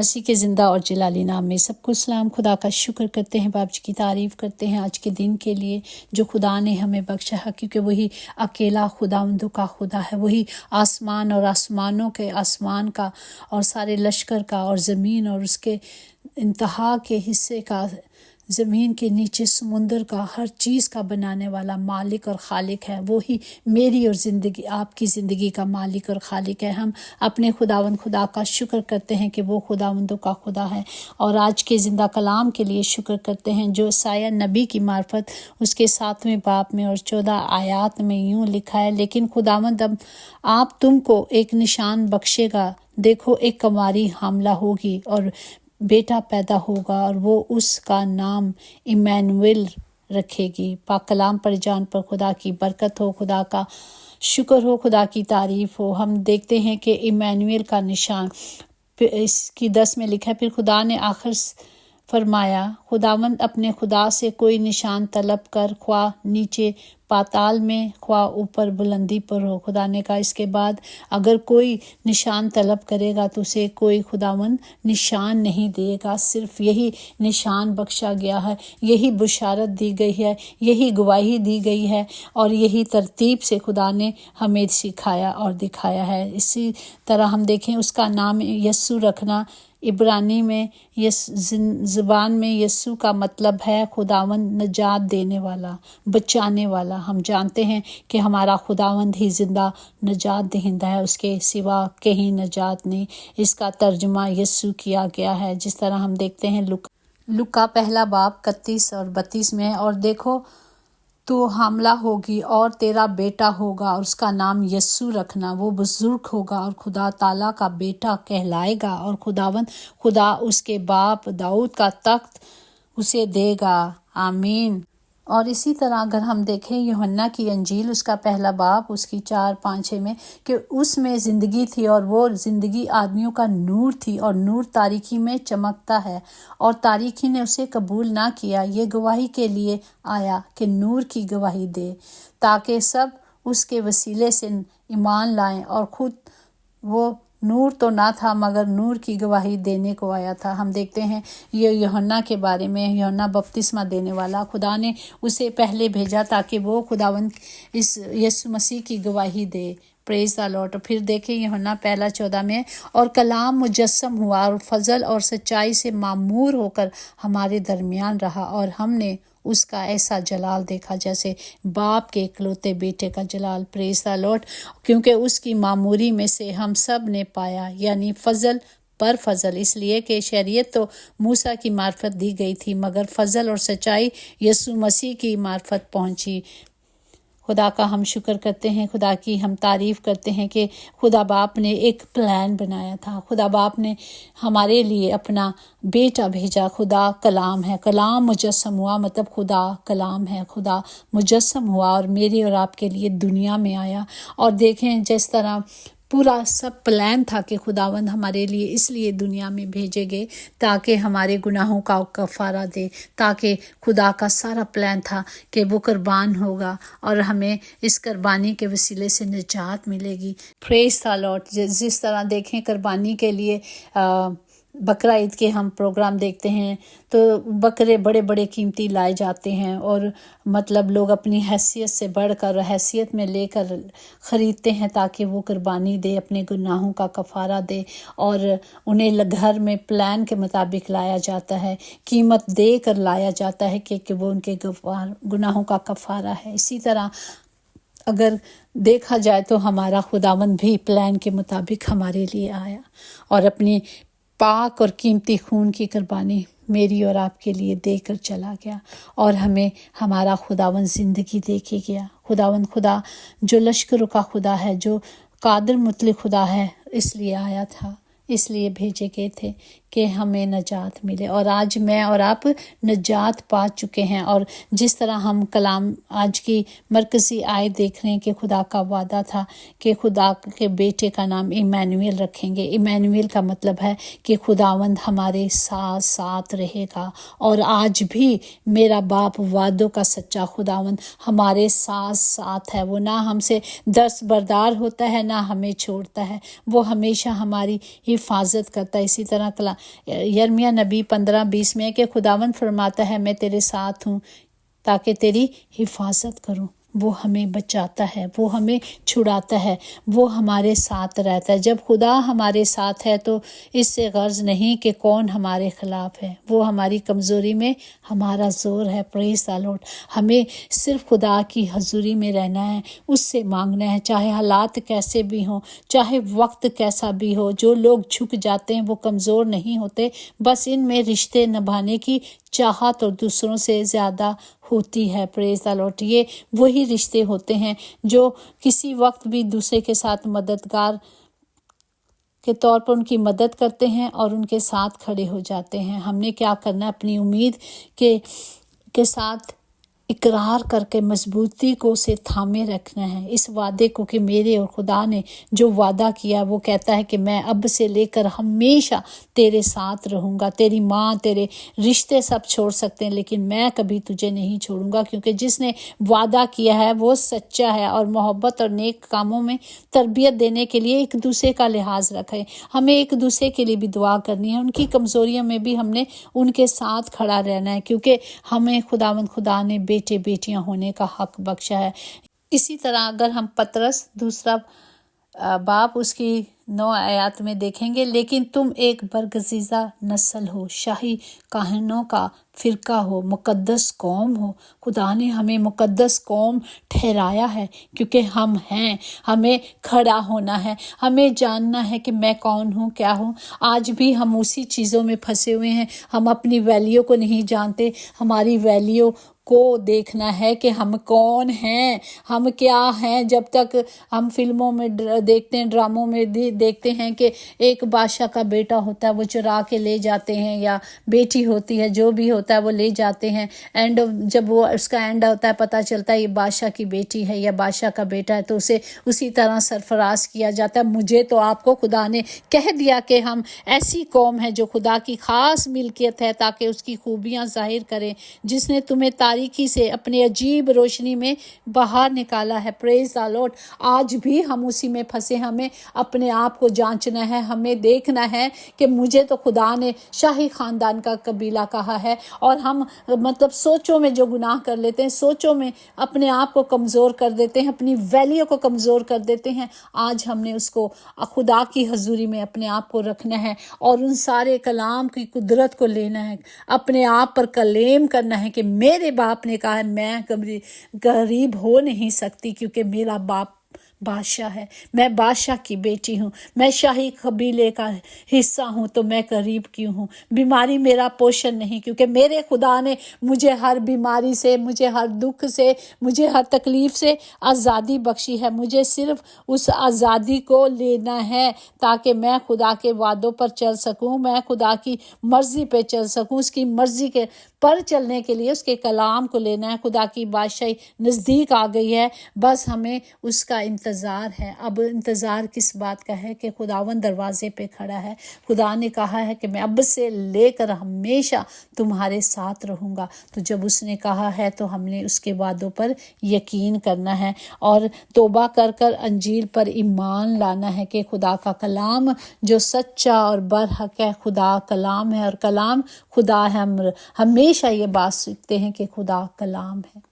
مسیح کے زندہ اور جلالی نام میں سب کو سلام۔ خدا کا شکر کرتے ہیں، باپ جی کی تعریف کرتے ہیں آج کے دن کے لیے جو خدا نے ہمیں بخشا ہے، کیونکہ وہی اکیلا خداوندوں کا خدا ہے، وہی آسمان اور آسمانوں کے آسمان کا اور سارے لشکر کا اور زمین اور اس کے انتہا کے حصے کا، زمین کے نیچے سمندر کا، ہر چیز کا بنانے والا مالک اور خالق ہے۔ وہی میری اور زندگی آپ کی زندگی کا مالک اور خالق ہے۔ ہم اپنے خداوند خدا کا شکر کرتے ہیں کہ وہ خداوندوں کا خدا ہے، اور آج کے زندہ کلام کے لیے شکر کرتے ہیں جو سایہ نبی کی معرفت اس کے 7ویں باب میں اور 14 آیات میں یوں لکھا ہے، لیکن خداوند اب آپ تم کو ایک نشان بخشے گا، دیکھو ایک کنواری حاملہ ہوگی اور بیٹا پیدا ہوگا اور وہ اس کا نام ایمانویل رکھے گی۔ پاک کلام پر جان پر خدا کی برکت ہو، خدا کا شکر ہو، خدا کی تعریف ہو۔ ہم دیکھتے ہیں کہ ایمانویل کا نشان اس کی 10 میں لکھا ہے، پھر خدا نے آخر فرمایا، خداوند اپنے خدا سے کوئی نشان طلب کر، خواہ نیچے پاتال میں خواہ اوپر بلندی پر ہو۔ خدا نے کہا اس کے بعد اگر کوئی نشان طلب کرے گا تو اسے کوئی خداوند نشان نہیں دے گا، صرف یہی نشان بخشا گیا ہے، یہی بشارت دی گئی ہے، یہی گواہی دی گئی ہے، اور یہی ترتیب سے خدا نے ہمیں سکھایا اور دکھایا ہے۔ اسی طرح ہم دیکھیں اس کا نام یسوع رکھنا، عبرانی میں زبان میں یسوع کا مطلب ہے خداوند نجات دینے والا، بچانے والا۔ ہم جانتے ہیں کہ ہمارا خداوند ہی زندہ نجات دہندہ ہے، اس کے سوا کہیں نجات نہیں۔ اس کا ترجمہ یسوع کیا گیا ہے، جس طرح ہم دیکھتے ہیں لوکا پہلا باب 31 اور 32 میں، اور دیکھو تو حاملہ ہوگی اور تیرا بیٹا ہوگا اور اس کا نام یسوع رکھنا، وہ بزرگ ہوگا اور خدا تعالیٰ کا بیٹا کہلائے گا، اور خداوند خدا اس کے باپ داؤد کا تخت اسے دے گا۔ آمین۔ اور اسی طرح اگر ہم دیکھیں یوحنا کی انجیل اس کا پہلا باب اس کی 4-5 میں، کہ اس میں زندگی تھی اور وہ زندگی آدمیوں کا نور تھی، اور نور تاریکی میں چمکتا ہے اور تاریکی نے اسے قبول نہ کیا۔ یہ گواہی کے لیے آیا کہ نور کی گواہی دے، تاکہ سب اس کے وسیلے سے ایمان لائیں، اور خود وہ نور تو نہ تھا مگر نور کی گواہی دینے کو آیا تھا۔ ہم دیکھتے ہیں یہ یوحنا کے بارے میں، یوحنا بپتسمہ دینے والا، خدا نے اسے پہلے بھیجا تاکہ وہ خداوند اس یسوع مسیح کی گواہی دے۔ پریز دی لارڈ۔ پھر دیکھیں یوحنا پہلا 14 میں، اور کلام مجسم ہوا اور فضل اور سچائی سے معمور ہو کر ہمارے درمیان رہا، اور ہم نے اس کا ایسا جلال دیکھا جیسے باپ کے اکلوتے بیٹے کا جلال۔ پریز دی لارڈ۔ کیونکہ اس کی معموری میں سے ہم سب نے پایا، یعنی فضل پر فضل، اس لیے کہ شریعت تو موسیٰ کی معرفت دی گئی تھی، مگر فضل اور سچائی یسوع مسیح کی معرفت پہنچی۔ خدا کا ہم شکر کرتے ہیں، خدا کی ہم تعریف کرتے ہیں کہ خدا باپ نے ایک پلان بنایا تھا، خدا باپ نے ہمارے لیے اپنا بیٹا بھیجا۔ خدا کلام ہے، کلام مجسم ہوا، مطلب خدا کلام ہے، خدا مجسم ہوا اور میری اور آپ کے لیے دنیا میں آیا۔ اور دیکھیں جس طرح پورا سب پلان تھا کہ خداوند ہمارے لیے اس لیے دنیا میں بھیجے گئے تاکہ ہمارے گناہوں کا کفارہ دے، تاکہ خدا کا سارا پلان تھا کہ وہ قربان ہوگا اور ہمیں اس قربانی کے وسیلے سے نجات ملے گی۔ پریز دی لارڈ۔ جس طرح دیکھیں قربانی کے لیے بقرہ عید کے ہم پروگرام دیکھتے ہیں تو بکرے بڑے بڑے قیمتی لائے جاتے ہیں، اور مطلب لوگ اپنی حیثیت سے بڑھ کر حیثیت میں لے کر خریدتے ہیں تاکہ وہ قربانی دے، اپنے گناہوں کا کفارہ دے، اور انہیں گھر میں پلان کے مطابق لایا جاتا ہے، قیمت دے کر لایا جاتا ہے کہ وہ ان کے گناہوں کا کفارہ ہے۔ اسی طرح اگر دیکھا جائے تو ہمارا خداوند بھی پلان کے مطابق ہمارے لیے آیا اور اپنی پاک اور قیمتی خون کی قربانی میری اور آپ کے لیے دے کر چلا گیا، اور ہمیں ہمارا خداوند زندگی دے کے گیا۔ خداوند خدا جو لشکروں کا خدا ہے، جو قادر مطلق خدا ہے، اس لیے آیا تھا، اس لیے بھیجے گئے تھے کہ ہمیں نجات ملے، اور آج میں اور آپ نجات پا چکے ہیں۔ اور جس طرح ہم کلام آج کی مرکزی آیت دیکھ رہے ہیں کہ خدا کا وعدہ تھا کہ خدا کے بیٹے کا نام ایمانویل رکھیں گے۔ ایمانویل کا مطلب ہے کہ خداوند ہمارے ساتھ ساتھ رہے گا، اور آج بھی میرا باپ وعدوں کا سچا خداوند ہمارے ساتھ ساتھ ہے۔ وہ نہ ہم سے دستبردار ہوتا ہے، نہ ہمیں چھوڑتا ہے، وہ ہمیشہ ہماری حفاظت کرتا ہے۔ اسی طرح यिर्मयाह नबी 15:20 में कि खुदावंद फरमाता है मैं तेरे साथ हूँ ताकि तेरी हिफाजत करूँ। वो हमें बचाता है, वो हमें छुड़ाता है, वो हमारे साथ रहता है। जब खुदा हमारे साथ है तो इससे गर्ज नहीं कि कौन हमारे खिलाफ है। वो हमारी कमज़ोरी में हमारा जोर है। Praise the Lord. हमें सिर्फ खुदा की हजूरी में रहना है, उससे मांगना है, चाहे हालात कैसे भी हों, चाहे वक्त कैसा भी हो। जो लोग झुक जाते हैं वो कमज़ोर नहीं होते, बस इनमें रिश्ते निभाने की चाहत और दूसरों से ज़्यादा होती है। Praise the Lord. ये वही रिश्ते होते हैं जो किसी वक्त भी दूसरे के साथ मददगार के तौर पर उनकी मदद करते हैं और उनके साथ खड़े हो जाते हैं। हमने क्या करना है? अपनी उम्मीद के साथ इकरार करके मजबूती को से थामे रखना है इस वादे को कि मेरे और खुदा ने जो वादा किया वो कहता है कि मैं अब से लेकर हमेशा तेरे साथ रहूँगा। तेरी माँ, तेरे रिश्ते सब छोड़ सकते हैं लेकिन मैं कभी तुझे नहीं छोड़ूंगा, क्योंकि जिसने वादा किया है वो सच्चा है। और मोहब्बत और नेक कामों में तरबियत देने के लिए एक दूसरे का लिहाज रखें। हमें एक दूसरे के लिए भी दुआ करनी है, उनकी कमज़ोरियों में भी हमने उनके साथ खड़ा रहना है, क्योंकि हमें खुदा ने बेटे बेटियां होने का हक बख्शा है। इसी तरह अगर हम पतरस 2 बाब उसकी 9 आयत में देखेंगे, लेकिन तुम एक बरगजीदा नस्ल हो, शाही काहनों का फ़िरका हो, मुकद्दस कौम हो। खुदा ने हमें मुकद्दस कौम ठहराया है क्योंकि हम हैं। हमें खड़ा होना है, हमें जानना है कि मैं कौन हूँ, क्या हूँ। आज भी हम उसी चीज़ों में फंसे हुए हैं। हम अपनी वैल्यू को नहीं जानते। हमारी वैल्यू को देखना है कि हम कौन हैं, हम क्या हैं। जब तक हम फिल्मों में देखते हैं, ड्रामों में देखते हैं कि एक बादशाह का बेटा होता है, वो चुरा के ले जाते हैं, या बेटी होती है, जो भी होता है वो ले जाते हैं। एंड जब वो उसका एंड होता है पता चलता है ये बादशाह की बेटी है या बादशाह का बेटा है, तो उसे उसी तरह सरफराज किया जाता है। मुझे तो आपको खुदा ने कह दिया कि हम ऐसी कौम है जो खुदा की खास मिल्कियत है, ताकि उसकी खूबियाँ जाहिर करें, जिसने तुम्हें तारीकी से अपने अजीब रोशनी में बाहर निकाला है। Praise the Lord. आज भी हम उसी में फंसे। हमें अपने आप को जांचना है, हमें देखना है कि मुझे तो खुदा ने शाही खानदान का कबीला कहा है, और हम मतलब सोचों में जो गुनाह कर लेते हैं, सोचों में अपने आप को कमज़ोर कर देते हैं, अपनी वैल्यू को कमज़ोर कर देते हैं। आज हमने उसको खुदा की हजूरी में अपने आप को रखना है और उन सारे कलाम की कुदरत को लेना है, अपने आप पर कलेम करना है कि मेरे बाप ने कहा है मैं कभी गरीब हो नहीं सकती, क्योंकि मेरा बाप बादशाह है, मैं बादशाह की बेटी हूँ, मैं शाही कबीले का हिस्सा हूँ, तो मैं गरीब क्यों हूँ। बीमारी मेरा पोषण नहीं, क्योंकि मेरे खुदा ने मुझे हर बीमारी से, मुझे हर दुख से, मुझे हर तकलीफ से आज़ादी बख्शी है। मुझे सिर्फ उस आज़ादी को लेना है ताकि मैं खुदा के वादों पर चल सकूँ, मैं खुदा की मर्ज़ी पे चल सकूँ। उसकी मर्ज़ी के पर चलने के लिए उसके कलाम को लेना है। खुदा की बादशाही नज़दीक आ गई है, बस हमें उसका इंतज़ार है। अब इंतज़ार किस बात का है कि खुदावन दरवाजे पे खड़ा है। खुदा ने कहा है कि मैं अब से लेकर हमेशा तुम्हारे साथ रहूँगा। तो जब उसने कहा है तो हमने उसके वादों पर यकीन करना है और तौबा कर कर अंजील पर ईमान लाना है कि खुदा का कलाम जो सच्चा और बरहक है, खुदा कलाम है और कलाम खुदा है। हम हमेशा ये बात सीखते हैं कि खुदा कलाम है,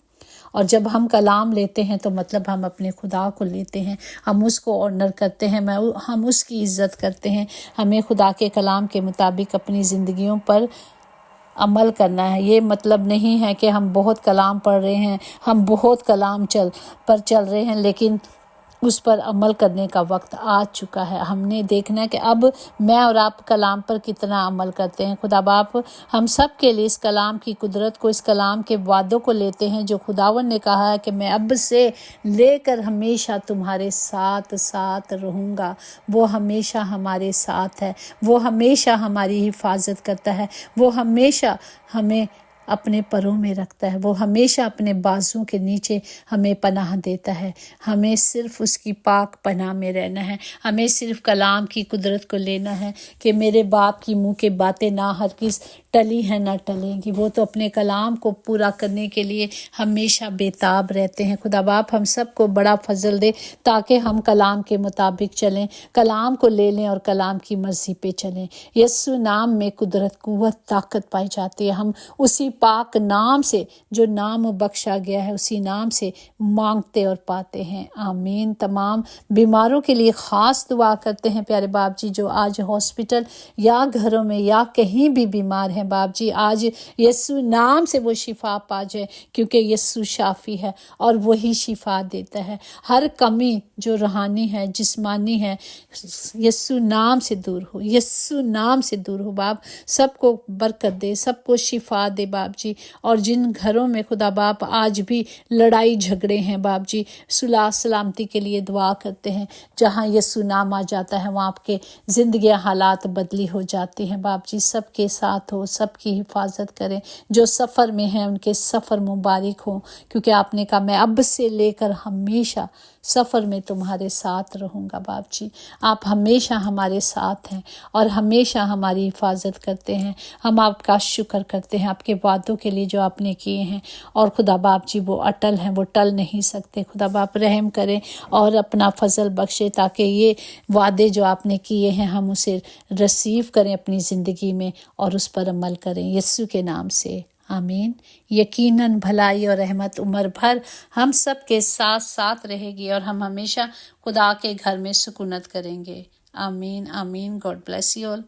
और जब हम कलाम लेते हैं तो मतलब हम अपने खुदा को लेते हैं, हम उसको ऑनर करते हैं, हम उसकी इज़्ज़त करते हैं। हमें खुदा के कलाम के मुताबिक अपनी ज़िंदगियों पर अमल करना है। ये मतलब नहीं है कि हम बहुत कलाम पढ़ रहे हैं, हम बहुत कलाम चल रहे हैं, लेकिन उस पर अमल करने का वक्त आ चुका है। हमने देखना है कि अब मैं और आप कलाम पर कितना अमल करते हैं। खुदा बाप हम सब के लिए इस कलाम की कुदरत को, इस कलाम के वादों को लेते हैं जो खुदावन ने कहा है कि मैं अब से लेकर हमेशा तुम्हारे साथ साथ रहूँगा। वो हमेशा हमारे साथ है, वो हमेशा हमारी हिफाजत करता है, वो हमेशा हमें अपने परों में रखता है, वो हमेशा अपने बाजुओं के नीचे हमें पनाह देता है। हमें सिर्फ उसकी पाक पनाह में रहना है। हमें सिर्फ कलाम की कुदरत को लेना है कि मेरे बाप की मुँह की बातें ना हरगिज़ टली हैं न टलेंगी। वो तो अपने कलाम को पूरा करने के लिए हमेशा बेताब रहते हैं। खुदा बाप हम सबको बड़ा फजल दे ताकि हम कलाम के मुताबिक चलें, कलाम को ले लें और कलाम की मर्जी पे चलें। यीशु नाम में कुदरत, कुव्वत, ताकत पाई जाती है। हम उसी पाक नाम से, जो नाम बख्शा गया है, उसी नाम से मांगते और पाते हैं। आमीन। तमाम बीमारों के लिए ख़ास दुआ करते हैं प्यारे बाप जी, जो आज हॉस्पिटल या घरों में या कहीं भी बीमार हैं बाप जी, आज यीशु नाम से वो शिफा पा जाए, क्योंकि यीशु शाफी है और वही शिफा देता है। हर कमी जो रूहानी है, जिस्मानी है, यीशु नाम से दूर हो, यीशु नाम से दूर हो बाप। सबको बरकत दे, सबको शिफा दे बाप जी। और जिन घरों में खुदा बाप आज भी लड़ाई झगड़े हैं बाप जी, सुलह सलामती के लिए दुआ करते हैं। जहाँ यीशु नाम आ जाता है वहाँ आपके ज़िंदगी हालात बदली हो जाती हैं बाप जी। सबके साथ हो, सबकी हिफाजत करें। जो सफ़र में हैं उनके सफ़र मुबारक हो, क्योंकि आपने कहा मैं अब से लेकर हमेशा सफ़र में तुम्हारे साथ रहूँगा बाप जी। आप हमेशा हमारे साथ हैं और हमेशा हमारी हिफाजत करते हैं। हम आपका शुक्र करते हैं आपके वादों के लिए जो आपने किए हैं। और खुदा बाप जी वो अटल हैं, वो टल नहीं सकते। खुदा बाप रहम करें और अपना फजल बख्शे, ताकि ये वादे जो आपने किए हैं हम उसे रिसीव करें अपनी ज़िंदगी में और उस पर अमल करें, यीशु के नाम से आमीन। यकीनन भलाई और रहमत उम्र भर हम सब के साथ साथ रहेगी और हम हमेशा खुदा के घर में सुकूनत करेंगे। आमीन आमीन। God bless you all.